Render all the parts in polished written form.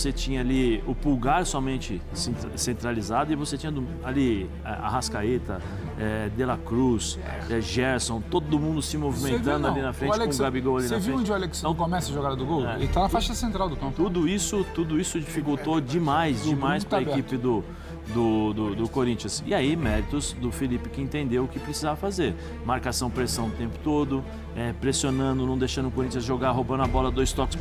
Você tinha ali o Pulgar somente centralizado e você tinha ali Arrascaeta, De La Cruz, Gerson, todo mundo se movimentando ali na frente, com o Gabigol ali na frente. Você viu onde o Alexandre começa a jogada do gol? Ele tá na faixa central do campo. Tudo isso dificultou demais para a equipe do Corinthians. E aí, méritos do Felipe, que entendeu o que precisava fazer. Marcação, pressão o tempo todo, pressionando, não deixando o Corinthians jogar, roubando a bola, 2 toques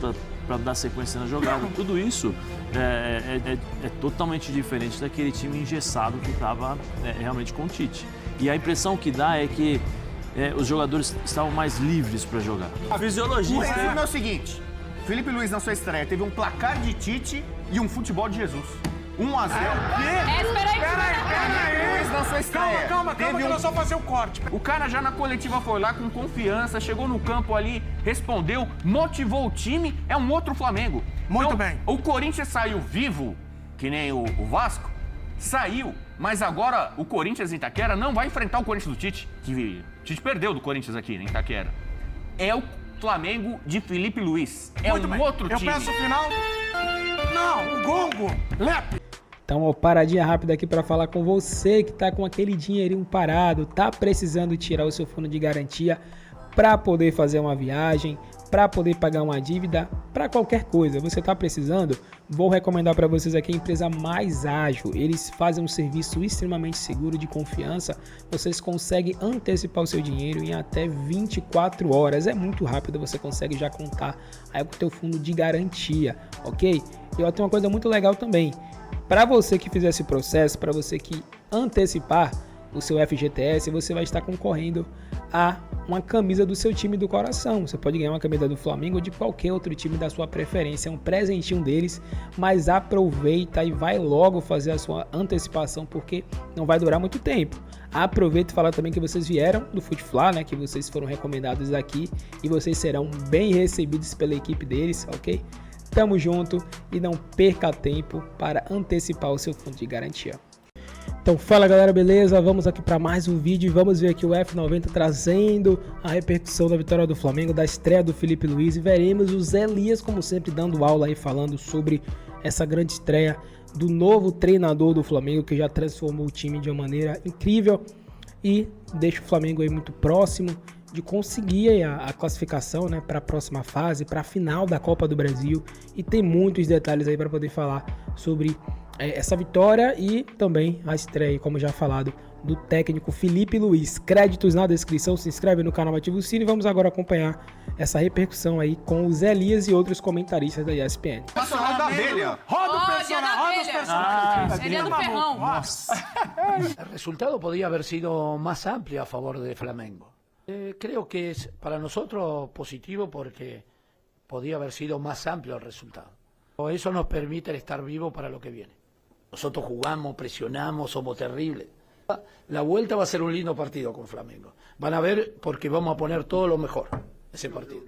para dar sequência na jogada. Tudo isso é totalmente diferente daquele time engessado que estava realmente com o Tite. E a impressão que dá é que os jogadores estavam mais livres para jogar. A fisiologia. O resumo é o seguinte: Felipe Luiz, na sua estreia, teve um placar de Tite e um futebol de Jesus. 1-0. Espera aí. Luiz, na sua estreia. Calma, que nós só fazer o corte. O cara já na coletiva foi lá com confiança, chegou no campo ali, respondeu, motivou o time, é um outro Flamengo. Muito então, bem. O Corinthians saiu vivo, que nem o Vasco, saiu, mas agora o Corinthians em Itaquera não vai enfrentar o Corinthians do Tite, que o Tite perdeu do Corinthians aqui em Itaquera. É o Flamengo de Felipe Luiz, é Muito um bem. outro time. Eu peço o final. Não, o gongo, Lepe. Então, uma paradinha rápida aqui para falar com você que tá com aquele dinheirinho parado, tá precisando tirar o seu fundo de garantia para poder fazer uma viagem, para poder pagar uma dívida, para qualquer coisa. Você tá precisando? Vou recomendar para vocês aqui a empresa Mais Ágil. Eles fazem um serviço extremamente seguro, de confiança. Vocês conseguem antecipar o seu dinheiro em até 24 horas. É muito rápido, você consegue já contar aí com o teu fundo de garantia, ok? E eu tenho uma coisa muito legal também. Para você que fizer esse processo, para você que antecipar o seu FGTS, você vai estar concorrendo a uma camisa do seu time do coração. Você pode ganhar uma camisa do Flamengo ou de qualquer outro time da sua preferência. É um presentinho deles, mas aproveita e vai logo fazer a sua antecipação, porque não vai durar muito tempo. Aproveita e fala também que vocês vieram do Futefla, né? Que vocês foram recomendados aqui e vocês serão bem recebidos pela equipe deles, ok? Tamo junto e não perca tempo para antecipar o seu fundo de garantia. Então fala galera, beleza? Vamos aqui para mais um vídeo e vamos ver aqui o F90 trazendo a repercussão da vitória do Flamengo, da estreia do Felipe Luiz, e veremos o Zé Elias, como sempre, dando aula aí, falando sobre essa grande estreia do novo treinador do Flamengo, que já transformou o time de uma maneira incrível e deixa o Flamengo aí muito próximo de conseguir a classificação, né, para a próxima fase, para a final da Copa do Brasil, e tem muitos detalhes aí para poder falar sobre essa vitória e também a estreia, como já falado, do técnico Felipe Luiz. Créditos na descrição, se inscreve no canal, ativa o sino e vamos agora acompanhar essa repercussão aí com o Zé Elias e outros comentaristas da ESPN. Personagem da abelha. Roda o personagem, roda os personagens. Seria do Ferrão. El resultado podría haber sido más amplio a favor de Flamengo. Creo que es para nosotros positivo porque podía haber sido más amplio el resultado. Eso nos permite estar vivos para lo que viene. Nosotros jugamos, presionamos, somos terribles. La vuelta va a ser un lindo partido con Flamengo. Van a ver porque vamos a poner todo lo mejor esse partido.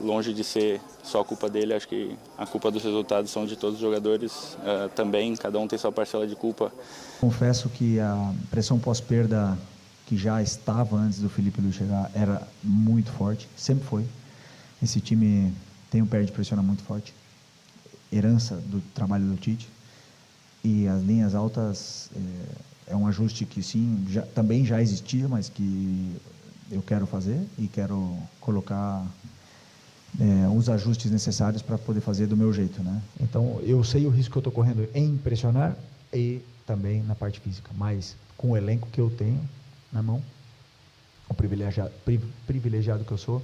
Longe de ser só culpa dele, acho que a culpa dos resultados são de todos os jogadores também, cada um tem sua parcela de culpa. Confesso que a pressão pós-perda que já estava antes do Felipe Luiz chegar era muito forte, sempre foi. Esse time tem um pé de pressiona muito forte, herança do trabalho do Tite, e as linhas altas é um ajuste que sim, também já existia, mas que eu quero fazer e quero colocar os ajustes necessários para poder fazer do meu jeito, né? Então eu sei o risco que eu estou correndo em pressionar e também na parte física, mas com o elenco que eu tenho na mão, o privilegiado que eu sou,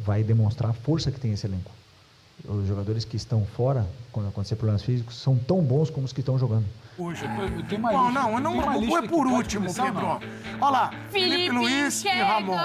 vai demonstrar a força que tem esse elenco. Os jogadores que estão fora, quando acontecer problemas físicos, são tão bons como os que estão jogando. Puxa, Tem uma bom, lista, não foi por último, Pedro. Olha lá, Felipe Luiz e Ramon.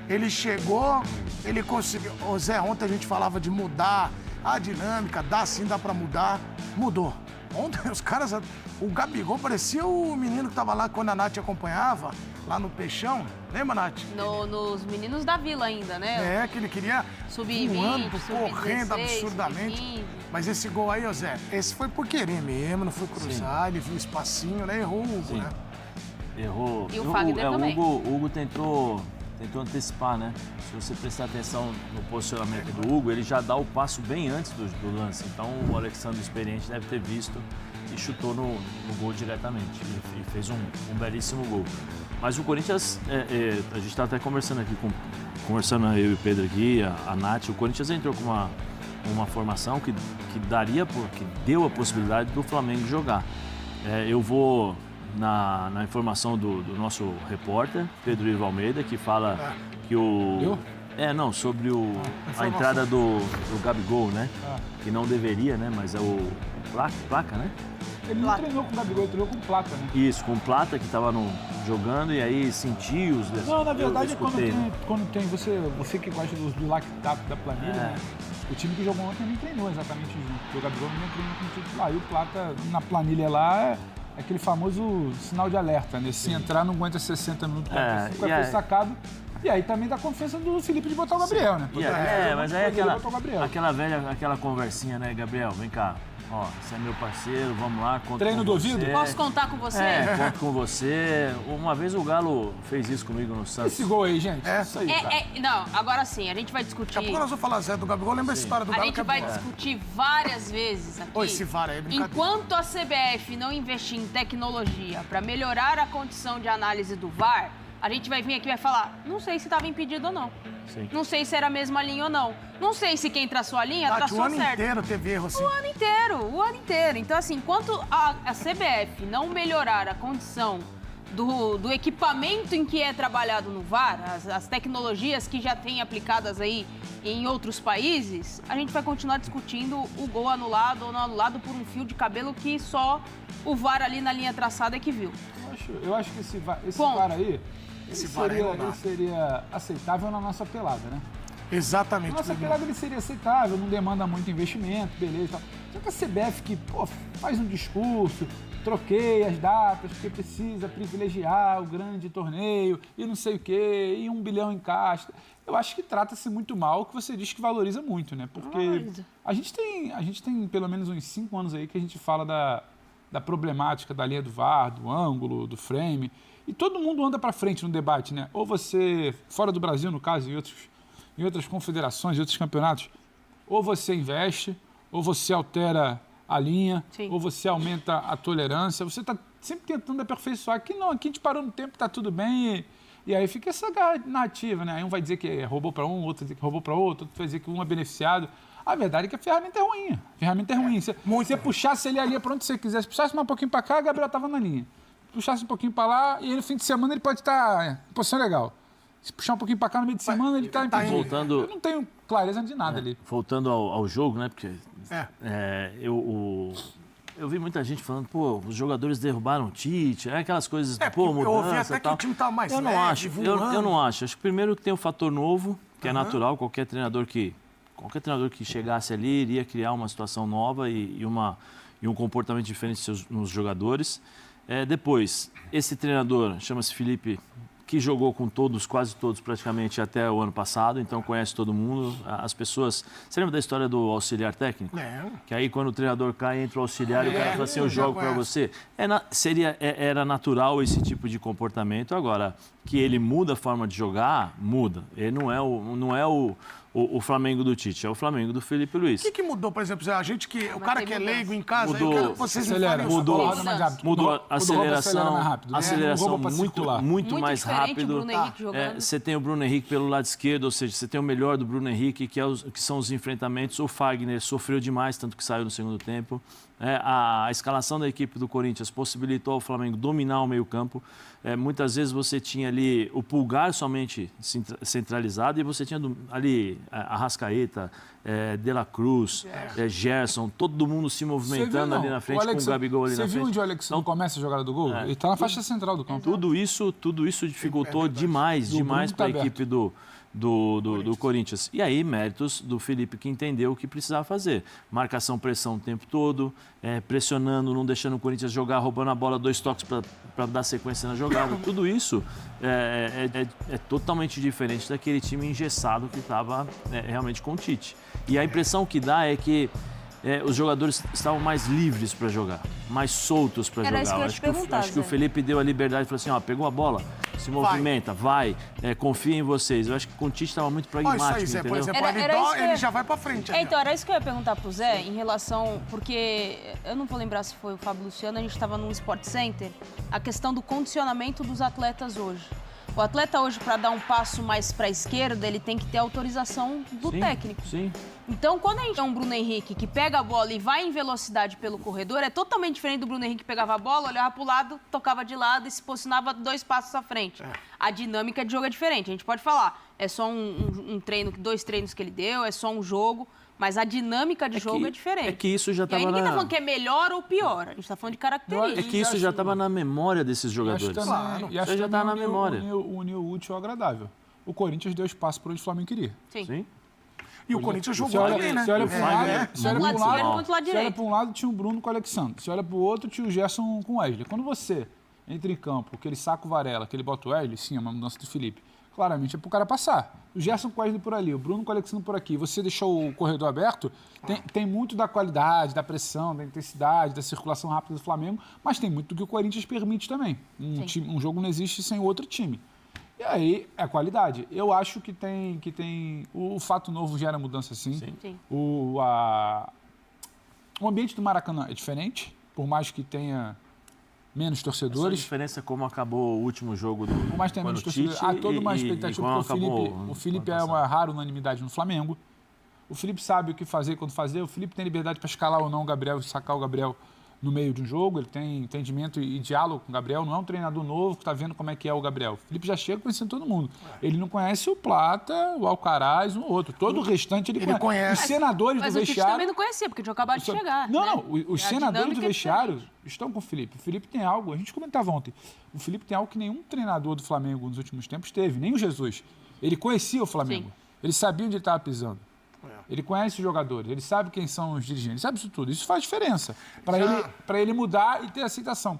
Ele chegou, ele conseguiu. Ô Zé, ontem a gente falava de mudar a dinâmica, dá pra mudar. Mudou. Ontem os caras, o Gabigol parecia o menino que tava lá quando a Nath acompanhava, lá no Peixão. Lembra, Nath? Nos meninos da Vila ainda, né? Que ele queria Sub-20, correndo absurdamente. Sub-15. Mas esse gol aí, ô Zé, esse foi por querer mesmo, não foi cruzar, ele viu o espacinho, né? Errou o Hugo, né? Errou. E o Fagner também. O Hugo tentou tentou antecipar, né? Se você prestar atenção no posicionamento do Hugo, ele já dá o passo bem antes do lance. Então o Alexandre experiente deve ter visto e chutou no gol diretamente. E fez um belíssimo gol. Mas o Corinthians, a gente está até conversando aqui, conversando eu e o Pedro aqui, a Nath, o Corinthians entrou com uma formação que deu a possibilidade do Flamengo jogar. Eu vou na informação do nosso repórter, Pedro Ivo Almeida, que fala que o... sobre a entrada do Gabigol, né? Que não deveria, né? Mas é o Placa, né? Ele não treinou com o Gabigol, ele treinou com o Plata, né? Isso, com o Plata, que estava jogando e aí sentiu os... Não, na verdade, quando tem você que gosta do lactato da planilha, né? O time que jogou ontem nem treinou exatamente junto, porque o Gabigol não treinou com o time titular. E o Plata, na planilha lá, é aquele famoso sinal de alerta, né? Se entrar, não aguenta 60 minutos, vai ser sacado. E aí também dá confiança do Felipe de botar o Gabriel, né? Mas aí aquela conversinha, né, Gabriel? Vem cá. Ó, você é meu parceiro, vamos lá, conta treino do ouvido? Posso contar com você? Conto com você. Uma vez o Galo fez isso comigo no Santos. Esse gol aí, gente. Isso aí, não, agora sim, a gente vai discutir. Daqui a pouco nós vamos falar Zé do Gabigol, lembra essa história do Galo? A gente vai discutir várias vezes aqui. Esse VAR aí é brincadeira. Enquanto a CBF não investir em tecnologia para melhorar a condição de análise do VAR, a gente vai vir aqui e vai falar, não sei se estava impedido ou não. Sim. Não sei se era a mesma linha ou não. Não sei se quem traçou a linha traçou certo. O ano inteiro teve erro assim. O ano inteiro. Então, assim, enquanto a CBF não melhorar a condição do equipamento em que é trabalhado no VAR, as tecnologias que já têm aplicadas aí em outros países, a gente vai continuar discutindo o gol anulado ou não anulado por um fio de cabelo que só o VAR ali na linha traçada é que viu. Eu acho que esse VAR aí... Ele seria aceitável na nossa pelada, né? Exatamente. Na nossa pelada ele seria aceitável, não demanda muito investimento, beleza. Só que a CBF que faz um discurso, troqueia as datas, porque precisa privilegiar o grande torneio e não sei o quê, e 1 bilhão em caixa. Eu acho que trata-se muito mal o que você diz que valoriza muito, né? Porque a gente tem pelo menos uns 5 anos aí que a gente fala da problemática da linha do VAR, do ângulo, do frame. E todo mundo anda para frente no debate, né? Ou você, fora do Brasil, no caso, em outras confederações, em outros campeonatos, ou você investe, ou você altera a linha, ou você aumenta a tolerância. Você está sempre tentando aperfeiçoar. Aqui não, aqui a gente parou no tempo, está tudo bem. E aí fica essa narrativa, né? Aí um vai dizer que roubou para um, outro vai dizer que roubou para outro vai dizer que um é beneficiado. A verdade é que a ferramenta é ruim. Você puxasse ele ali para onde você quisesse, puxasse mais um pouquinho para cá, a Gabriel estava na linha. Puxasse um pouquinho para lá e aí no fim de semana ele pode estar em posição legal. Se puxar um pouquinho para cá no meio de semana, ele está impedido. Voltando... Eu não tenho clareza de nada ali. Voltando ao jogo, né? Porque eu vi muita gente falando, os jogadores derrubaram o Tite, aquelas coisas, mudança eu ouvi até que o time tá mais eu não acho. Acho que primeiro que tem um fator novo, que é natural, qualquer treinador que chegasse ali iria criar uma situação nova e um comportamento diferente nos jogadores. Depois, esse treinador chama-se Felipe, que jogou com quase todos praticamente até o ano passado, então conhece todo mundo, as pessoas... Você lembra da história do auxiliar técnico? Que aí quando o treinador cai, entra o auxiliar e o cara fala assim, eu jogo para você. Era natural esse tipo de comportamento. Agora, que ele muda a forma de jogar, muda. Ele não é o Flamengo do Tite, é o Flamengo do Felipe Luiz. O que mudou, por exemplo, a gente que... O cara que é leigo em casa, mudou a aceleração muito mais rápido. Você tem o Bruno Henrique pelo lado esquerdo, ou seja, você tem o melhor do Bruno Henrique, que são os enfrentamentos. O Fagner sofreu demais, tanto que saiu no segundo tempo. A escalação da equipe do Corinthians possibilitou ao Flamengo dominar o meio-campo. Muitas vezes você tinha ali o Pulgar somente centralizado e você tinha ali Arrascaeta, De La Cruz, Gerson, todo mundo se movimentando ali na frente com o Gabigol ali na frente. Você viu onde o Alexandre começa a jogada do gol? Ele está na faixa central do campo. Tudo isso dificultou demais para a equipe do Corinthians. E aí, méritos do Felipe, que entendeu o que precisava fazer. Marcação, pressão o tempo todo, pressionando, não deixando o Corinthians jogar, roubando a bola, 2 toques para dar sequência na jogada. Tudo isso é totalmente diferente daquele time engessado que estava realmente com o Tite. E a impressão que dá é que os jogadores estavam mais livres para jogar, mais soltos para jogar. Isso que eu ia te perguntar, acho que o Felipe deu a liberdade e falou assim, pegou a bola, se movimenta, vai, confia em vocês. Eu acho que com o Tite estava muito pragmático, Olha isso aí, Zé, por entendeu? exemplo, ele já vai pra frente. Então, era isso que eu ia perguntar pro Zé, em relação... Porque eu não vou lembrar se foi o Fábio Luciano, a gente estava num Sport Center, a questão do condicionamento dos atletas hoje. O atleta hoje, para dar um passo mais para a esquerda, ele tem que ter autorização do técnico. Sim. Então, quando a gente tem um Bruno Henrique que pega a bola e vai em velocidade pelo corredor, é totalmente diferente do Bruno Henrique que pegava a bola, olhava para o lado, tocava de lado e se posicionava 2 passos à frente. A dinâmica de jogo é diferente. A gente pode falar, é só um treino, 2 treinos que ele deu, é só um jogo, mas a dinâmica de jogo é diferente. É que isso já estava ninguém tá falando que é melhor ou pior, a gente tá falando de características. É que isso já estava na memória desses jogadores. E acho que já está na memória. Uniu o útil ao agradável. O Corinthians deu espaço para onde o Flamengo queria. Sim. E o Corinthians jogou também, né? Você olha para um lado, tinha o Bruno com o Alexandre. Você olha para o outro, tinha o Gerson com o Wesley. Quando você entra em campo, que ele saca o Varela, que ele bota o Wesley, sim, é uma mudança do Felipe. Claramente é pro cara passar. O Gerson com o Wesley por ali, o Bruno com o Alexandre por aqui. Você deixou o corredor aberto, tem muito da qualidade, da pressão, da intensidade, da circulação rápida do Flamengo, mas tem muito do que o Corinthians permite também. Um jogo não existe sem outro time. E aí é qualidade. Eu acho que tem o fato novo gera mudança, sim. Sim. O ambiente do Maracanã é diferente, por mais que tenha menos torcedores. Essa diferença é como acabou o último jogo do Por mais que tenha menos torcedores, há toda uma expectativa porque o Felipe é uma rara unanimidade no Flamengo. O Felipe sabe o que fazer quando fazer. O Felipe tem liberdade para escalar ou não o Gabriel e sacar o Gabriel no meio de um jogo. Ele tem entendimento e diálogo com o Gabriel. Não é um treinador novo que está vendo como é que é o Gabriel. O Felipe já chega conhecendo todo mundo. Ele não conhece o Plata, o Alcaraz, um outro. Todo o restante ele conhece. Os senadores do vestiário... Mas o Tite também não conhecia, porque tinha acabado de chegar. Não. Os senadores do vestiário estão com o Felipe. O Felipe tem algo... A gente comentava ontem. O Felipe tem algo que nenhum treinador do Flamengo nos últimos tempos teve. Nem o Jesus. Ele conhecia o Flamengo. Sim. Ele sabia onde ele estava pisando. Ele conhece os jogadores, ele sabe quem são os dirigentes, ele sabe isso tudo. Isso faz diferença para ele mudar e ter aceitação.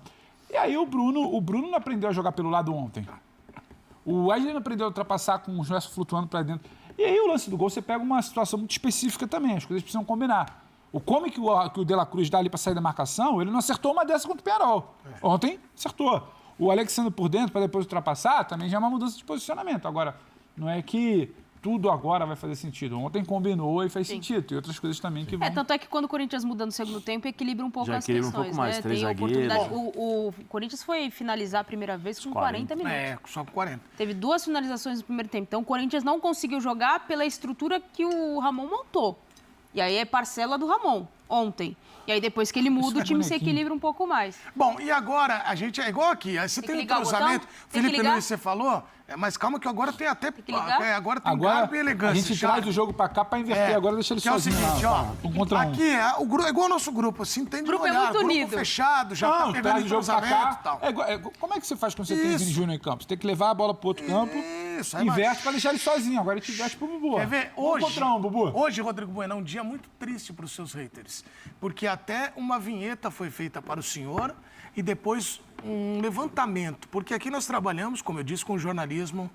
E aí o Bruno não aprendeu a jogar pelo lado ontem. O Wesley não aprendeu a ultrapassar com o gesto flutuando para dentro. E aí o lance do gol, você pega uma situação muito específica também, as coisas precisam combinar. Como que o De La Cruz dá ali para sair da marcação, ele não acertou uma dessa contra o Peñarol. Ontem acertou. O Alexandre por dentro, para depois ultrapassar, também já é uma mudança de posicionamento. Agora, não é que tudo agora vai fazer sentido. Ontem combinou e fez sentido. E outras coisas também que vão... Tanto é que quando o Corinthians muda no segundo tempo, equilibra um pouco as questões. Um pouco mais, né? 3 Tem zagueiros. O Corinthians foi finalizar a primeira vez com 40 minutos. Só com 40. Teve 2 finalizações no primeiro tempo. Então o Corinthians não conseguiu jogar pela estrutura que o Ramon montou. E aí é parcela do Ramon, ontem. E aí depois que ele muda, o time se equilibra um pouco mais. Bom, e agora a gente é igual aqui. Você tem um entrosamento. Felipe Luiz, você falou, mas calma que agora tem até... Agora tem garbo e elegância. A gente traz o jogo pra cá pra inverter. Agora deixa ele sozinho. É o seguinte, um contra um. Aqui é igual ao nosso grupo, assim, tem de olhar. É muito unido. Grupo fechado, já tá pegando entrosamento e tal. Como é que você faz quando você tem o Vini Júnior em campo? Você tem que levar a bola pro outro campo, inverte pra deixar ele sozinho. Agora ele te inverte pro Bubu. Quer ver? Hoje, Rodrigo Bueno, é um dia muito triste pros seus haters. Porque até uma vinheta foi feita para o senhor e depois um levantamento. Porque aqui nós trabalhamos, como eu disse, com jornalismo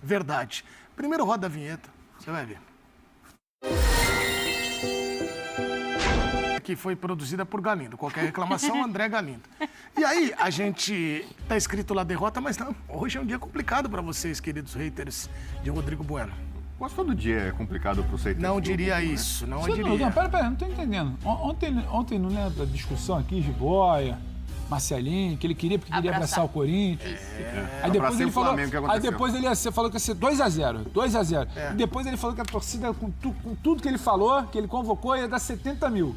verdade. Primeiro roda a vinheta, você vai ver. Que foi produzida por Galindo. Qualquer reclamação, André Galindo. E aí, a gente... Tá escrito lá derrota, mas não. Hoje é um dia complicado para vocês, queridos haters de Rodrigo Bueno. Quase todo dia é complicado pro haters. Não diria isso, não diria. Não, pera, não tô entendendo. Ontem não lembra da discussão aqui, Jiboia, Marcelinho, que ele queria porque queria abraçar o Corinthians. Aí depois ele falou, você falou que ia ser 2-0. 2-0. E depois ele falou que a torcida, com tudo que ele falou, que ele convocou, ia dar 70 mil.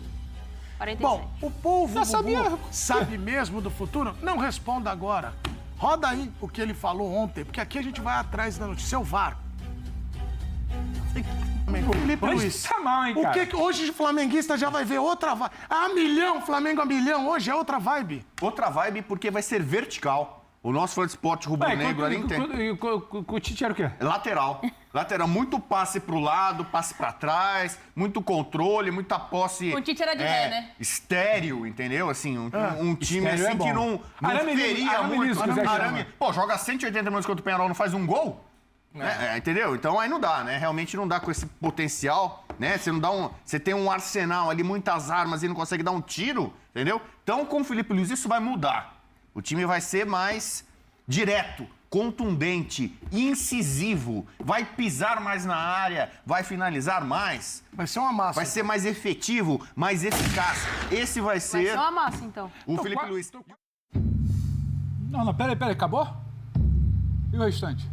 46. Bom, o povo sabe mesmo do futuro? Não responda agora. Roda aí o que ele falou ontem, porque aqui a gente vai atrás da notícia. É o VAR. Felipe Luiz. Tá mal, hein, cara? Hoje o flamenguista já vai ver outra vibe. Flamengo a milhão, hoje é outra vibe. Outra vibe porque vai ser vertical. O nosso fã de esporte rubro-negro ali entende. O Tite era o quê? Lateral. Muito passe pro lado, passe pra trás, muito controle, muita posse... O Tite era de ré, né? Estéreo, entendeu? Assim, um time assim que não feria muito. Pô, joga 180 minutos contra o Peñarol, não faz um gol? Entendeu? Então aí não dá, né? Realmente não dá com esse potencial, né? Você tem um arsenal ali, muitas armas e não consegue dar um tiro, entendeu? Então, com o Felipe Luiz, isso vai mudar. O time vai ser mais direto, contundente, incisivo, vai pisar mais na área, vai finalizar mais. Vai ser uma massa. Vai ser mais efetivo, mais eficaz. Esse vai ser... Vai ser uma massa, então. O Felipe Luiz. Não, peraí, acabou? E o restante?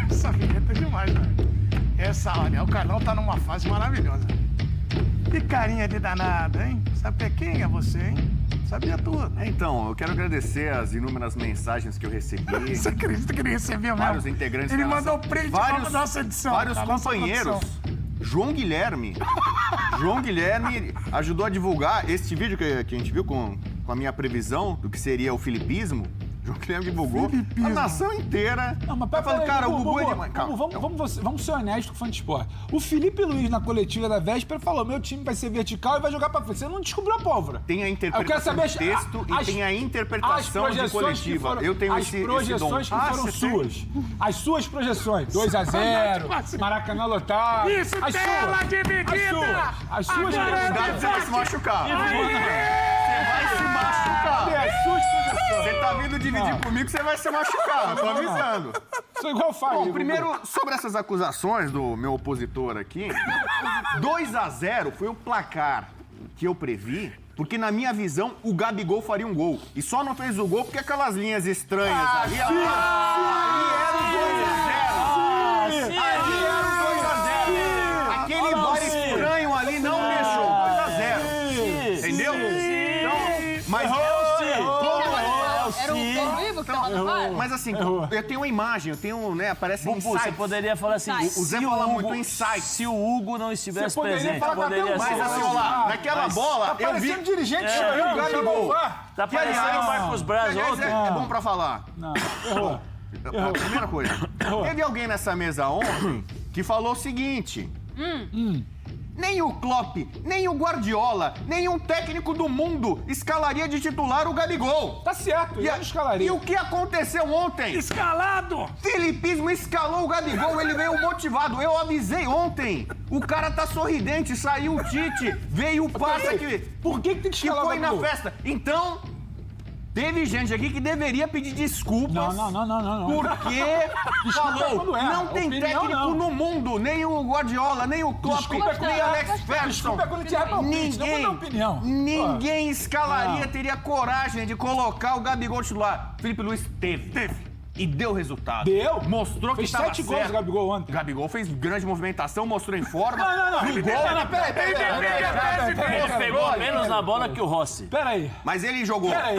Essa vinheta é demais, velho. Essa, olha, o canal tá numa fase maravilhosa. Que carinha de danado, hein? Sabe quem é você, hein? Sabia tudo. Então, eu quero agradecer as inúmeras mensagens que eu recebi. Você acredita que ele recebeu mesmo? Vários integrantes Ele da mandou nossa... print vários, da nossa edição. Vários da nossa companheiros. produção. João Guilherme ajudou a divulgar este vídeo que a gente viu com a minha previsão do que seria o filipismo. João Guilherme divulgou. A nação inteira. Não, mas vai falar, cara, o Gugu é demais. Vamos ser honestos com o fã de esporte. O Felipe Luiz, na coletiva da véspera, falou: meu time vai ser vertical e vai jogar pra frente. Você não descobriu a pólvora. Tem a interpretação do texto e tem a interpretação de coletiva. Eu tenho as projeções que foram suas. As suas projeções. 2-0, Maracanã lotado. Isso, tela dividida! As suas projeções. Você vai se machucar. As suas projeções. Você tá vindo dividir comigo, você vai se machucar. Tô avisando. Sou igual o Fábio. Bom, primeiro, sobre essas acusações do meu opositor aqui, 2-0 foi o placar que eu previ, porque na minha visão o Gabigol faria um gol. E só não fez o gol porque aquelas linhas estranhas ali. Ali era o 2-0. Ali era o 2-0. Aquele VAR estranho ali não deixou. 2-0. Entendeu? Então, mas Era o Tom Vivo que tava no VAR? mas assim, eu tenho uma imagem, eu tenho, né, aparece um Bubu, você poderia falar assim, O Zé fala muito insight. se o Hugo não estivesse Você poderia presente, falar poderia Gabigol, ser. Mas assim, ó lá, naquela bola, Tá eu vi... parecendo dirigente eu vi chorando, o Gabigol. Gabigol. Tá Que, parecendo aliás, o Marcos Braz aliás, ontem. é bom pra falar. Não, errou. A primeira coisa, teve alguém nessa mesa ontem que falou o seguinte... Nem o Klopp, nem o Guardiola, nenhum técnico do mundo escalaria de titular o Gabigol. Tá certo, eu não escalaria. E o que aconteceu ontem? Escalado! Filipismo escalou o Gabigol, ele veio motivado. Eu avisei ontem. O cara tá sorridente, saiu o Tite, veio o passe aqui. Por que tem que Que escalar o foi na Gabigol? festa. Então, teve gente aqui que deveria pedir desculpas. Não. Porque Desculpa falou, quando erra. não tem Opinião, técnico não. no mundo, nem o Guardiola, nem o Klopp, Desculpa nem o Alex Ferguson. Desculpa quando te erra palpite, não vou dar opinião. Ninguém escalaria, Não. teria coragem de colocar o Gabigol titular. Felipe Luiz teve. E deu resultado. Deu? Mostrou que Fez estava 7 gols certo. o Gabigol ontem. O Gabigol fez grande movimentação, mostrou em forma. Não. No gol. Peraí. Ele pegou menos na bola que o Rossi. Peraí. Mas ele jogou. Peraí.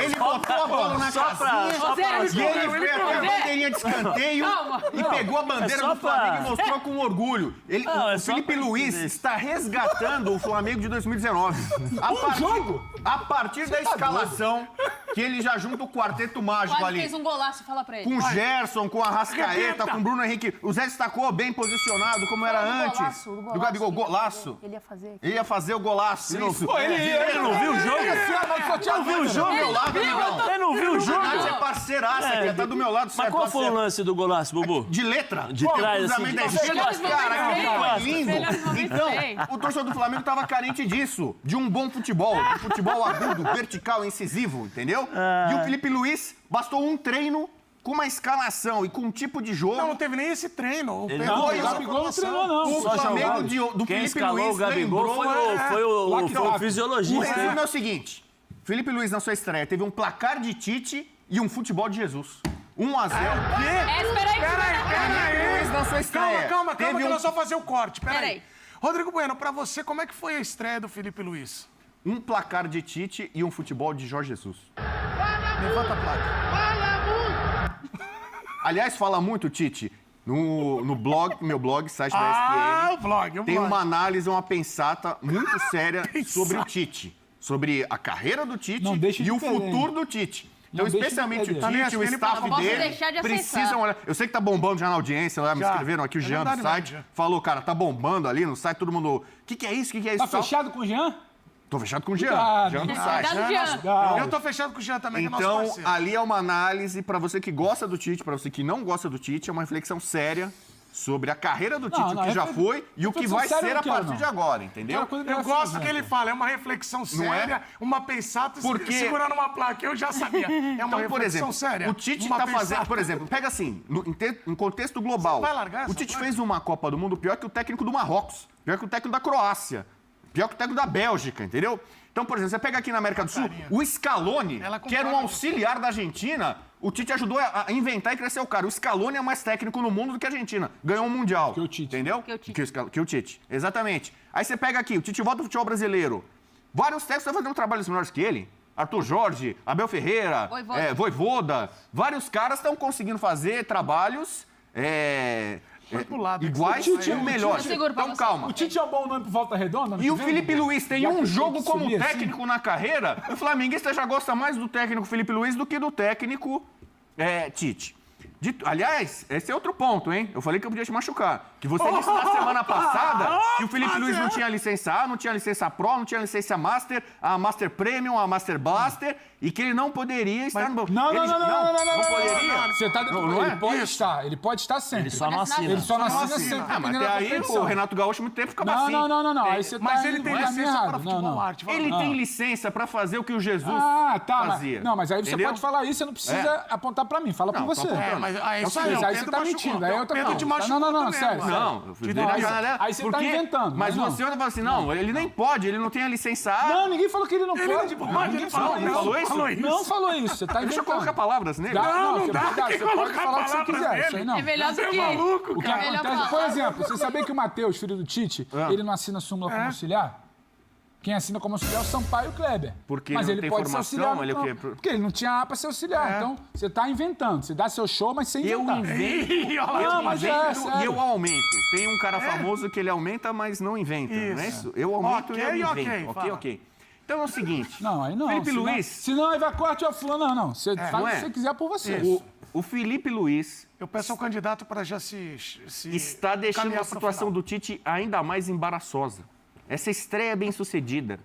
Ele botou a bola na casinha. E ele fez a bandeirinha de escanteio e pegou a bandeira do Flamengo e mostrou com orgulho. O Felipe Luiz está resgatando o Flamengo de 2019. A partir da escalação, que ele já junta o quarteto mágico Quase ali. fez um golaço, fala pra ele. Com o Gerson, com a Arrascaeta, com o Bruno Henrique. O Zé destacou bem posicionado, como era antes. Do Gabigol, golaço. Ele ia fazer. Ele ia fazer o golaço. Ele não viu o jogo? Não viu o jogo, meu lado, amigão. Você não viu o jogo? Você é parceiraça aqui, tá do meu lado, certo? Mas qual foi o lance do golaço, Bubu? De letra? De trás, assim, cruzamento de da costas. esquerda. Cara, que foi lindo. Melhores momentos tem. Então, o torcedor do Flamengo tava carente disso. De um bom futebol. Um futebol agudo, vertical, incisivo, entendeu? E o Felipe Luiz, bastou um treino com uma escalação e com um tipo de jogo. Não teve nem esse treino. O Gabigol não treinou, não. O Flamengo do Quem Felipe escalou Luiz o Gabigol foi o fisiologista. O resumo é o seguinte. Felipe Luiz, na sua estreia, teve um placar de Tite e um futebol de Jesus. 1-0. Espera aí. Felipe Luiz, na sua estreia. Calma, teve que nós vamos fazer o corte. Pera Peraí. aí. Rodrigo Bueno, pra você, como é que foi a estreia do Felipe Luiz? Um placar de Tite e um futebol de Jorge Jesus. Levanta a placa. Aliás, fala muito, Tite. No blog, meu blog, site da ESPN, o blog. tem uma análise, uma pensata muito séria sobre o Tite. Sobre a carreira do Tite Não deixa de e o perder. futuro do Tite. Então, Não deixa de especialmente o perder. Tite, o staff Não posso dele, deixar de acessar. precisam olhar. Eu sei que tá bombando já na audiência, lá me Já. escreveram aqui, o É Jean do verdade site. mesmo, já. Falou, cara, tá bombando ali no site, todo mundo... O que é isso? O que é isso? Tá Tal. fechado com o Jean? Tô fechado com o Jean. Cuidado. Jean do Cuidado, site. Jean. Eu tô fechado com o Jean também, que é nosso Então, parceiro. ali é uma análise pra você que gosta do Tite, pra você que não gosta do Tite, é uma reflexão séria sobre a carreira do Tite, o que já foi e o que vai ser a partir de agora, entendeu? Eu gosto que ele fala, é uma reflexão séria, uma pensata, segurando uma placa, eu já sabia. É uma reflexão séria. O Tite tá fazendo, por exemplo, pega assim, em contexto global, o Tite fez uma Copa do Mundo pior que o técnico do Marrocos, pior que o técnico da Croácia, pior que o técnico da Bélgica, entendeu? Então, por exemplo, você pega aqui na América do Sul, o Scaloni, que era um auxiliar da Argentina, o Tite ajudou a inventar e crescer o cara. O Scaloni é mais técnico no mundo do que a Argentina. Ganhou um Mundial. Que o Tite. Entendeu? Que o Tite. Exatamente. Aí você pega aqui, o Tite volta do futebol brasileiro. Vários técnicos estão fazendo trabalhos melhores que ele. Arthur Jorge, Abel Ferreira, Vojvoda. Vários caras estão conseguindo fazer trabalhos... iguais ou melhores. Então, calma. O Tite é um bom nome pro Volta Redonda? E o Felipe Luiz tem um jogo como técnico na carreira. O flamenguista já gosta mais do técnico Felipe Luiz do que do técnico Tite. Aliás, esse é outro ponto, hein? Eu falei que eu podia te machucar. Que você disse na semana passada que o Felipe Luiz não tinha licença A, não tinha licença Pro, não tinha licença Master, a Master Premium, a Master Blaster, e que ele não poderia estar no... Não poderia? Você tá dentro... Ele pode estar sempre. Ele só não assina. Ele só não assina sempre. Ah, mas até aí o Renato Gaúcho muito tempo ficava assim. Não. Aí você mas ele tem licença para futebol arte. Ele tem licença para fazer o que o Jesus fazia. Não, mas aí você pode falar isso, você não precisa apontar para mim. Fala por você. Mas aí você tá mentindo. Aí eu tô Não, sério. Aí você tá inventando. Mas você anda falando assim, não, ele nem pode, ele não tem a licença A. Não, ninguém falou que ele não pode. Ninguém falou isso. Não falou isso, você tá inventando. Deixa eu colocar palavras nele. Não dá, você pode falar o que você quiser. Isso aí não. É melhor do que... maluco, O que acontece, por exemplo, você sabia que o Matheus, filho do Tite, ele não assina súmula como auxiliar? Quem assina como auxiliar é o Sampaio e o Kleber. Porque mas ele ele não pode tem ser auxiliar. formação, ele é o quê? Porque ele não tinha A para ser auxiliar. Então, você tá inventando. Você dá seu show, mas sem inventar. Eu invento. E eu aumento. Tem um cara famoso que ele aumenta, mas não inventa. Não é isso? Eu aumento e eu invento. Ok. Então é o seguinte. Não, aí não. Felipe Luiz. Senão aí vai corte a fulano. Não. Você faz o que você quiser por você. O Felipe Luiz. Eu peço ao candidato para já se está deixando a situação do Tite ainda mais embaraçosa. Essa estreia bem-sucedida,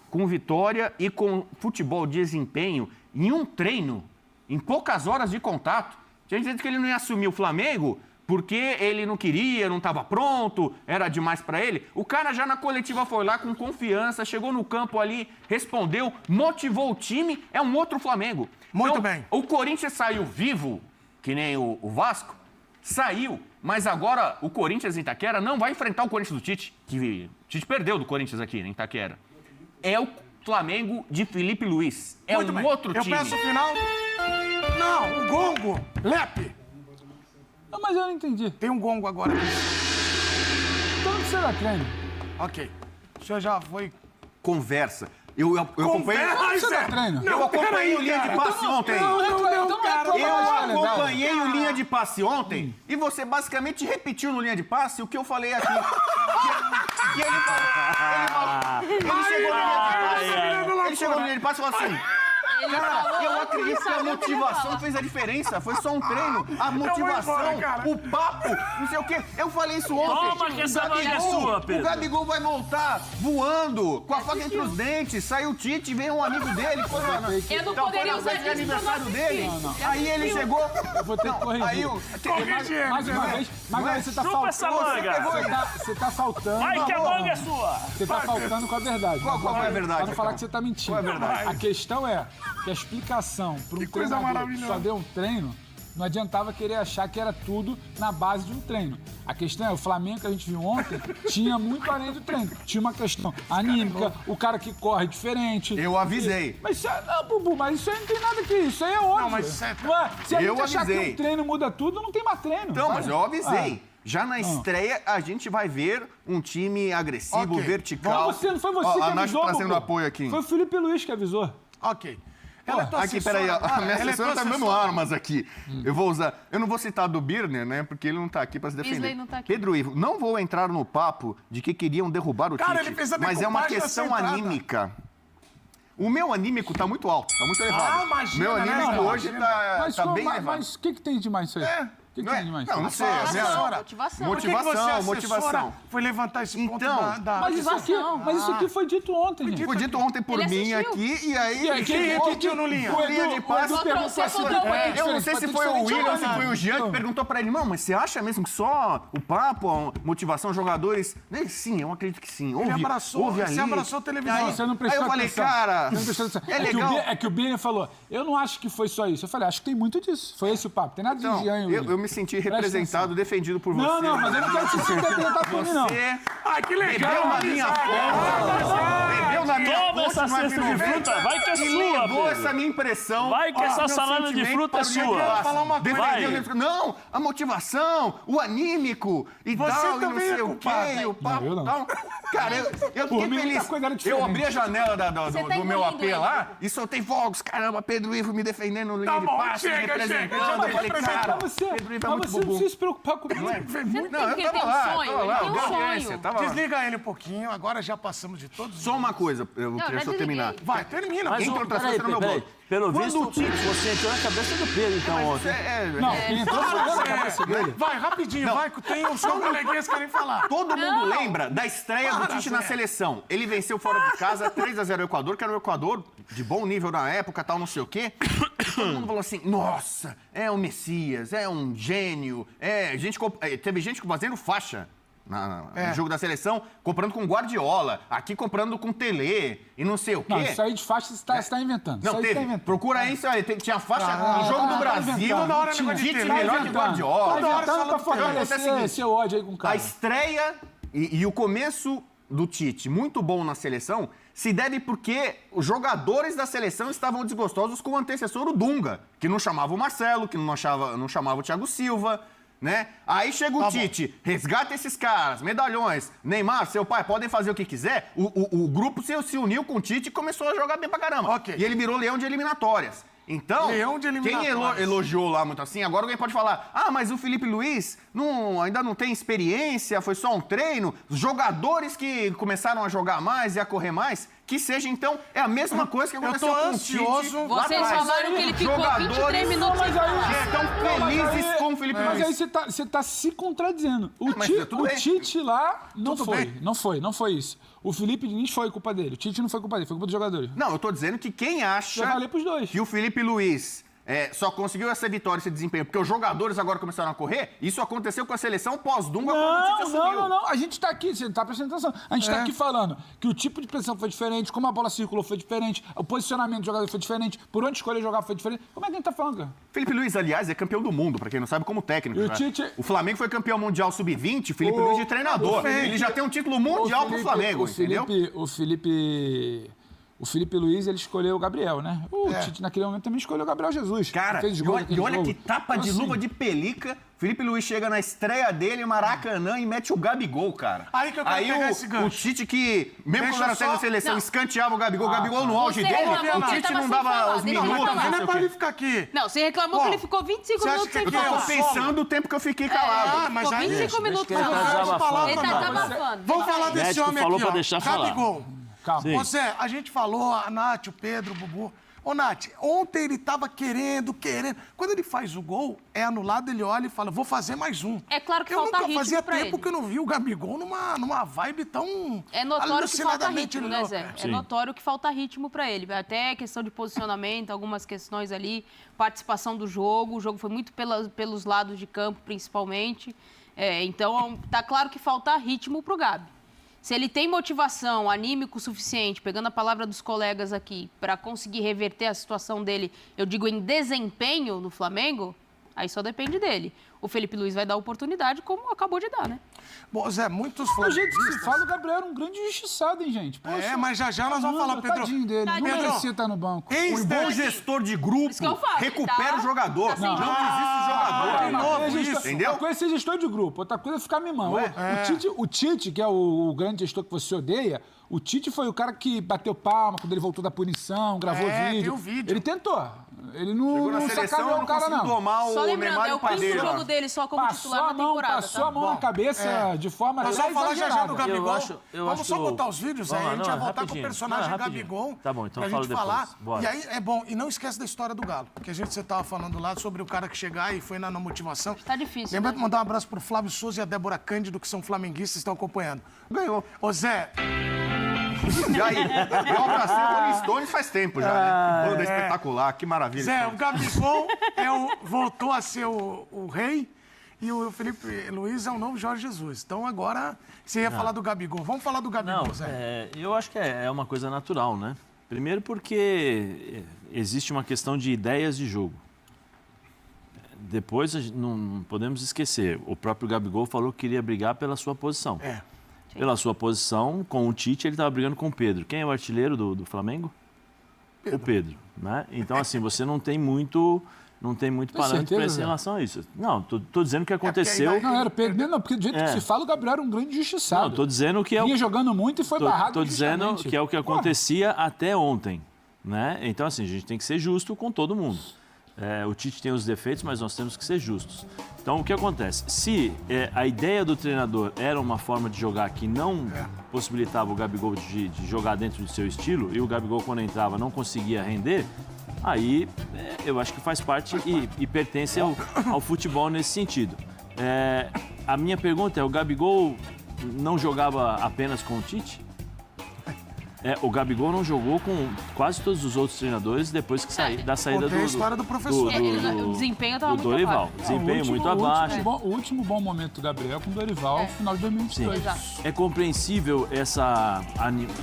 com vitória e com futebol de desempenho, em um treino, em poucas horas de contato. Tinha gente dizendo que ele não ia assumir o Flamengo porque ele não queria, não estava pronto, era demais para ele. O cara já na coletiva foi lá com confiança, chegou no campo ali, respondeu, motivou o time, é um outro Flamengo. Muito então, bem. O Corinthians saiu vivo, que nem o Vasco, saiu, mas agora o Corinthians em Itaquera não vai enfrentar o Corinthians do Tite, que o Tite perdeu do Corinthians aqui em Itaquera. É o Flamengo de Felipe Luiz. É Muito um bem. outro time. Eu peço o final. Não, o gongo. Lepe. Não, mas eu não entendi. Tem um gongo agora aqui. Então não precisa dar treino. Ok. O senhor já foi... Conversa. Eu acompanhei... Não precisa dar treino. Eu acompanhei o Linha de Passe ontem. Não, cara. Eu acompanhei o Linha de Passe ontem e você basicamente repetiu no Linha de Passe o que eu falei aqui. E ele falou... Ele chegou no Linha de Passe e falou assim... Cara, eu acredito que a motivação fez a diferença. Foi só um treino. A motivação, o papo, não sei o quê. Eu falei isso ontem. Toma que essa manga é sua, Pedro. O Gabigol vai voltar voando, com a faca entre os dentes. Saiu o Tite, veio um amigo dele. Eu não poderia usar de aniversário dele. Aí ele chegou... Eu vou ter que corrigir. Aí mais uma vez você tá Chupa essa manga. Você tá faltando... Vai que a manga é sua. Você tá faltando com a verdade. Qual é a verdade? Pra não falar que você tá mentindo. Qual é a verdade? A questão é que a explicação para um treinador que só deu um treino, não adiantava querer achar que era tudo na base de um treino. A questão é, o Flamengo que a gente viu ontem tinha muito além do treino. Tinha uma questão anímica, o cara que corre diferente. Eu avisei. Mas isso, não, Bubu, mas isso aí não tem nada que isso aí é óbvio. Não, mas se a gente achar que um treino muda tudo, não tem mais treino. Então, mas eu avisei. Já na estreia, a gente vai ver um time agressivo, vertical. Não foi você que avisou, trazendo apoio aqui. Foi o Felipe Luiz que avisou. Ok. Aqui, peraí, a minha assessora tá me dando armas aqui. Eu vou usar... Eu não vou citar do Birner, né? Porque ele não tá aqui pra se defender. Não tá aqui. Pedro Ivo, não vou entrar no papo de que queriam derrubar o Tite. Ele fez a mas é uma questão anímica. O meu anímico tá muito alto, tá muito elevado. Imagina, meu anímico hoje tá bem elevado. Mas o que tem de mais isso aí? O que tem mais? Não sei. Motivação. Foi levantar esse ponto da... Mas isso aqui foi dito ontem, gente. Foi dito ontem por mim aqui, e aí... Quem repetiu no linha? Linha de passe. Eu não sei se foi o William ou se foi o Jean que perguntou pra ele, mas você acha mesmo que só o papo, a motivação, jogadores... Sim, eu acredito que sim. Você abraçou a televisão. Você não prestou atenção. Aí eu falei, cara... É legal. É que o Birner falou, eu não acho que foi só isso. Eu falei, acho que tem muito disso. Foi esse o papo. Tem nada de Jean. Eu me senti representado, defendido por você. Não, mas eu não quero se sentir representado por mim, não. Que legal. Bebeu na minha fonte. Bebeu na minha fonte. Toma essa cesta de fruta, vai que é sua, levou essa minha impressão. Vai que essa salada de fruta é sua. Não, a motivação, o anímico e tal, e não sei o quê, e o papo e tal. Cara, eu fiquei feliz. Eu abri a janela do meu AP lá e soltei fogos. Caramba, Pedro Ivo me defendendo no linha de passe, me representando. Eu falei, cara, Pedro Ivo é muito Mas você não precisa se preocupar comigo. Não, eu tava lá. Desliga ele um pouquinho, agora já passamos de todos. Só uma coisa, eu queria só terminar. Vai, termina. Mas peraí. Pelo visto, você entrou na cabeça do Pedro, então, ontem. Não, quem entrou na cabeça dele. Vai, rapidinho, vai, que tem os coleguinhas que querem falar. Todo mundo lembra da estreia do Tite na seleção. Ele venceu fora de casa 3-0 o Equador, que era um Equador de bom nível na época, tal, não sei o quê. Todo mundo falou assim, nossa, é um Messias, é um gênio. Teve gente fazendo faixa no jogo da seleção, comprando com Guardiola, aqui comprando com Tele e não sei o quê. Não, isso aí de faixa você está inventando. Não, teve. Procura aí, tinha faixa no jogo do Brasil, tinha Tite melhor que Guardiola. Tá inventando pra fortalecer seu ódio aí com o cara. A estreia e o começo do Tite, muito bom na seleção, se deve porque os jogadores da seleção estavam desgostosos com o antecessor, o Dunga, que não chamava o Marcelo, que não chamava o Thiago Silva, né? Aí chega o Tite, resgata esses caras, medalhões, Neymar, seu pai, podem fazer o que quiser. O grupo se uniu com o Tite e começou a jogar bem pra caramba. E ele virou leão de eliminatórias. Então, quem elogiou lá muito assim, agora alguém pode falar, mas o Felipe Luiz ainda não tem experiência, foi só um treino. Os jogadores que começaram a jogar mais e a correr mais, que seja, então, é a mesma coisa que aconteceu com o Tite. Vocês falaram que ele ficou 23 minutos sem falar. Estão felizes com o Felipe Luiz. Mas aí você tá se contradizendo. O Tite lá não foi isso. O Felipe Diniz foi culpa dele. O Tite não foi culpa dele, foi culpa dos jogadores. Não, eu tô dizendo que quem acha que o Felipe Luiz só conseguiu essa vitória, esse desempenho, porque os jogadores agora começaram a correr, isso aconteceu com a seleção pós-Dunga quando o Tite assumiu. Não. A gente tá aqui, você não tá prestando atenção. A gente tá aqui falando que o tipo de pressão foi diferente, como a bola circulou foi diferente, o posicionamento do jogador foi diferente, por onde escolher jogar foi diferente. Como é que a gente tá falando, cara? Felipe Luiz, aliás, é campeão do mundo, pra quem não sabe, como técnico. O Flamengo foi campeão mundial sub-20, Felipe Luiz de treinador. Ele já tem um título mundial pro Flamengo, entendeu? O Felipe Luiz, ele escolheu o Gabriel, né? O Tite, naquele momento, também escolheu o Gabriel Jesus. Cara, e olha que tapa de luva de pelica. Felipe Luiz chega na estreia dele, Maracanã, e mete o Gabigol, cara. Aí que eu quero pegar esse gancho. O Tite que, mesmo quando era da seleção, escanteava o Gabigol no auge dele, o Tite não dava os minutos. Não é pra ele ficar aqui. Não, você reclamou que ele ficou 25 minutos sem falar. Eu tô pensando o tempo que eu fiquei calado. Mas aí... 25 minutos sem falar. Ele tá desabafando. Vamos falar desse homem aqui, ó. Gabigol. Ô Zé, a gente falou, a Nath, o Pedro, o Bubu. Ô, Nath, ontem ele tava querendo. Quando ele faz o gol, é anulado, ele olha e fala, vou fazer mais um. É claro que falta ritmo fazia pra tempo ele. que eu não vi o Gabigol numa vibe tão É notório que falta ritmo, né, Zé? Sim. É notório que falta ritmo pra ele. Até questão de posicionamento, algumas questões ali, participação do jogo. O jogo foi muito pelos lados de campo, principalmente. Então, tá claro que falta ritmo pro Gabi. Se ele tem motivação, anímico suficiente, pegando a palavra dos colegas aqui, para conseguir reverter a situação dele, eu digo em desempenho no Flamengo, aí só depende dele. O Felipe Luiz vai dar oportunidade, como acabou de dar, né? Bom, Zé, muitos O jeito que se fala, o Gabriel era um grande injustiçado, hein, gente? Poxa, mas já nós vamos falar, Pedro. Tadinho dele, não merecia estar no banco. Um bom gestor de grupo recupera o jogador. Tá não desiste do jogador. Entendeu? Uma coisa é ser gestor de grupo, outra coisa é ficar mimando. O Tite, que é o grande gestor que você odeia, o Tite foi o cara que bateu palma quando ele voltou da punição, gravou vídeo. Tem o vídeo. Ele tentou. Ele não sacaneou o cara, não. Domar Só o lembrando, Neymar é e o o pai quinto dele. jogo dele ele só como titular na temporada. Passou a mão na cabeça de forma Nós vamos falar já do Gabigol. Vamos só botar os vídeos aí, a gente vai voltar com o personagem Gabigol. Tá bom, então pra fala gente depois. falar. Bora. E aí, é bom, e não esquece da história do Galo, que você tava falando lá sobre o cara que chegar e foi na motivação. Tá difícil. Lembra de mandar um abraço pro Flávio Souza e a Débora Cândido, que são flamenguistas e estão acompanhando. Ganhou. Ô Zé... E aí? Eu abracei o Rolling Stones faz tempo já, né? Que banda espetacular, que maravilha. Zé, o Gabigol voltou a ser o rei e o Felipe Luiz é o novo Jorge Jesus. Então agora você ia falar do Gabigol. Vamos falar do Gabigol, Zé. Eu acho que é uma coisa natural, né? Primeiro porque existe uma questão de ideias de jogo. Depois, não podemos esquecer, o próprio Gabigol falou que queria brigar pela sua posição. Pela sua posição, com o Tite, ele estava brigando com o Pedro. Quem é o artilheiro do Flamengo? O Pedro, né? Então, assim, você não tem muito parâmetro para essa relação a isso. Não, tô dizendo que aconteceu... Não, era Pedro, não, porque do jeito que se fala, o Gabriel era um grande injustiçado. Não, tô dizendo que vinha jogando muito e foi barrado. Tô dizendo que é o que acontecia até ontem, né? Então, assim, a gente tem que ser justo com todo mundo. O Tite tem os defeitos, mas nós temos que ser justos. Então, o que acontece? Se a ideia do treinador era uma forma de jogar que não possibilitava o Gabigol de jogar dentro do seu estilo, e o Gabigol, quando entrava, não conseguia render, aí eu acho que faz parte e pertence ao futebol nesse sentido. A minha pergunta é, o Gabigol não jogava apenas com o Tite? O Gabigol não jogou com quase todos os outros treinadores depois que da saída a história do professor. O desempenho estava muito Dorival. abaixo. Desempenho muito abaixo. O último bom momento do Gabriel com o Dorival, no final de 2022. É compreensível essa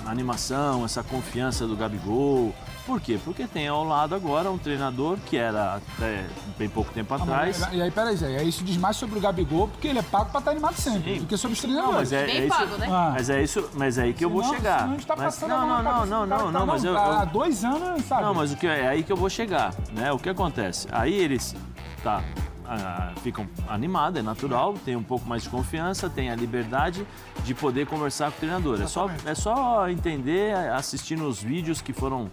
animação, essa confiança do Gabigol. Por quê? Porque tem ao lado agora um treinador que era até bem pouco tempo atrás. E aí, peraí, Zé, isso diz mais sobre o Gabigol, porque ele é pago para estar animado sempre, do que sobre os treinadores. Bem pago, né? Mas é aí que eu vou chegar. Senão a gente tá passando não, mas há 2 anos, sabe? Não, mas é aí que eu vou chegar, né? O que acontece? Aí eles ficam animados, é natural, tem um pouco mais de confiança, tem a liberdade de poder conversar com o treinador. É só entender, assistindo os vídeos que foram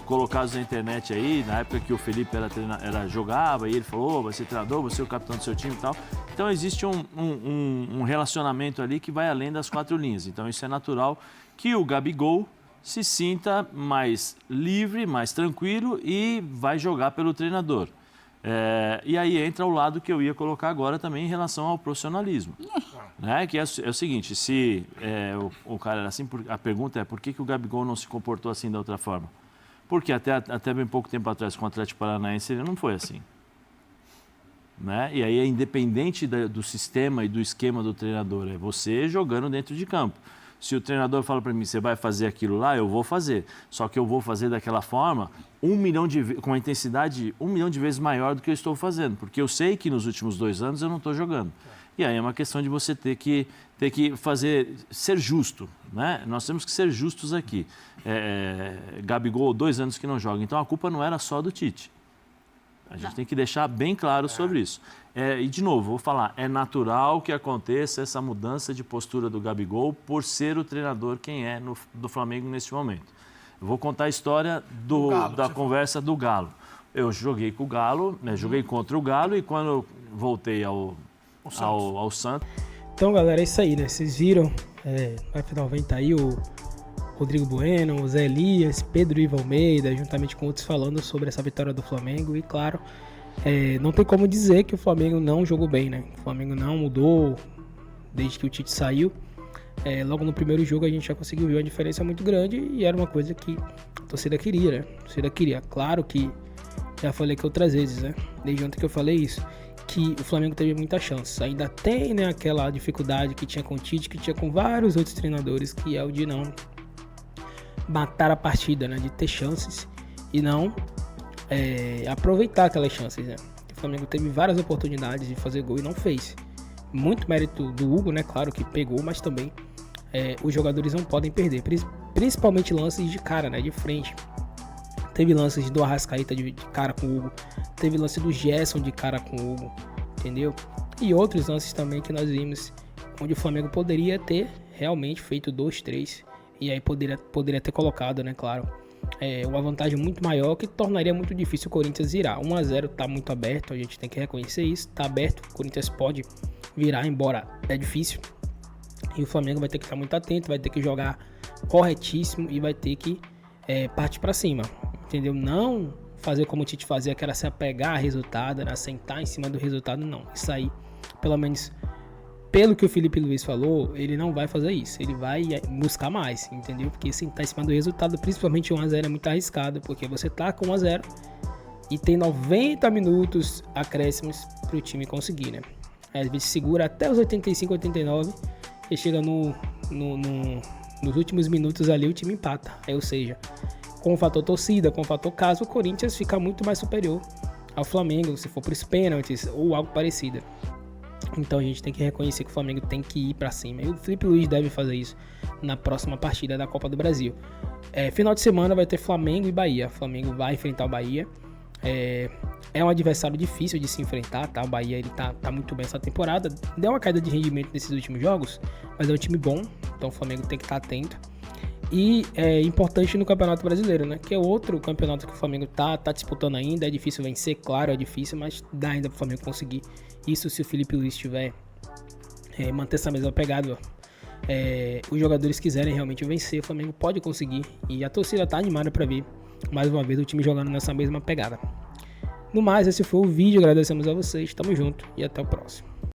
colocados na internet aí, na época que o Felipe jogava, e ele falou, vai ser treinador, vai ser o capitão do seu time e tal. Então existe um relacionamento ali que vai além das 4 linhas. Então isso é natural que o Gabigol se sinta mais livre, mais tranquilo e vai jogar pelo treinador. E aí entra o lado que eu ia colocar agora também em relação ao profissionalismo. Né? Que é o seguinte, se o cara era assim, a pergunta é por que o Gabigol não se comportou assim da outra forma? Porque até bem pouco tempo atrás com o Atlético Paranaense ele não foi assim. Né? E aí é independente do sistema e do esquema do treinador, é você jogando dentro de campo. Se o treinador fala para mim, você vai fazer aquilo lá, eu vou fazer. Só que eu vou fazer daquela forma, com a intensidade 1 milhão de vezes maior do que eu estou fazendo. Porque eu sei que nos últimos 2 anos eu não estou jogando. E aí é uma questão de você ter que ser justo. Né? Nós temos que ser justos aqui. Gabigol, 2 anos que não joga. Então a culpa não era só do Tite. A gente tem que deixar bem claro sobre isso. E, de novo, vou falar, é natural que aconteça essa mudança de postura do Gabigol por ser o treinador quem é do Flamengo nesse momento. Eu vou contar a história da conversa do Galo. Eu joguei com o Galo, joguei contra o Galo e quando eu voltei ao Santos... Então, galera, é isso aí, né? Vocês viram, vai final vem tá aí o Rodrigo Bueno, o Zé Elias, Pedro Ivo Almeida, juntamente com outros falando sobre essa vitória do Flamengo. E claro, não tem como dizer que o Flamengo não jogou bem, né? O Flamengo não mudou desde que o Tite saiu. Logo no primeiro jogo a gente já conseguiu ver uma diferença muito grande e era uma coisa que a torcida queria, né? A torcida queria. Claro que, já falei aqui outras vezes, né? Desde ontem que eu falei isso, que o Flamengo teve muita chance. Ainda tem, né, aquela dificuldade que tinha com o Tite, que tinha com vários outros treinadores, que é o de não matar a partida, né? De ter chances e não aproveitar aquelas chances, né? O Flamengo teve várias oportunidades de fazer gol e não fez. Muito mérito do Hugo, né? Claro que pegou, mas também os jogadores não podem perder. Principalmente lances de cara, né? De frente. Teve lances do Arrascaeta de cara com o Hugo. Teve lance do Gerson de cara com o Hugo. Entendeu? E outros lances também que nós vimos onde o Flamengo poderia ter realmente feito 2, 3. E aí poderia ter colocado, né? Claro, uma vantagem muito maior, que tornaria muito difícil o Corinthians virar. 1-0 tá muito aberto, a gente tem que reconhecer isso, tá aberto, o Corinthians pode virar, embora é difícil. E o Flamengo vai ter que estar muito atento, vai ter que jogar corretíssimo e vai ter que partir para cima, entendeu? Não fazer como o Tite fazia, que era se apegar a resultado, era sentar em cima do resultado, não. Isso aí, pelo menos pelo que o Felipe Luiz falou, ele não vai fazer isso. Ele vai buscar mais, entendeu? Porque sentar em cima do resultado, principalmente 1-0, é muito arriscado, porque você tá com 1-0 e tem 90 minutos acréscimos pro time conseguir, né? Às vezes segura até os 85, 89 e chega nos últimos minutos ali o time empata. Ou seja, com o fator torcida, com o fator caso, o Corinthians fica muito mais superior ao Flamengo, se for para os pênaltis ou algo parecido. Então a gente tem que reconhecer que o Flamengo tem que ir para cima. E o Felipe Luiz deve fazer isso na próxima partida da Copa do Brasil. Final de semana vai ter Flamengo e Bahia. O Flamengo vai enfrentar o Bahia. É um adversário difícil de se enfrentar, tá? O Bahia ele tá muito bem essa temporada. Deu uma queda de rendimento nesses últimos jogos, mas é um time bom. Então o Flamengo tem que estar atento. E é importante no Campeonato Brasileiro, né? Que é outro campeonato que o Flamengo tá disputando ainda. É difícil vencer, claro, é difícil, mas dá ainda pro Flamengo conseguir. Isso se o Felipe Luiz tiver manter essa mesma pegada. Os jogadores quiserem realmente vencer, o Flamengo pode conseguir. E a torcida tá animada para ver mais uma vez o time jogando nessa mesma pegada. No mais, esse foi o vídeo. Agradecemos a vocês. Tamo junto e até o próximo.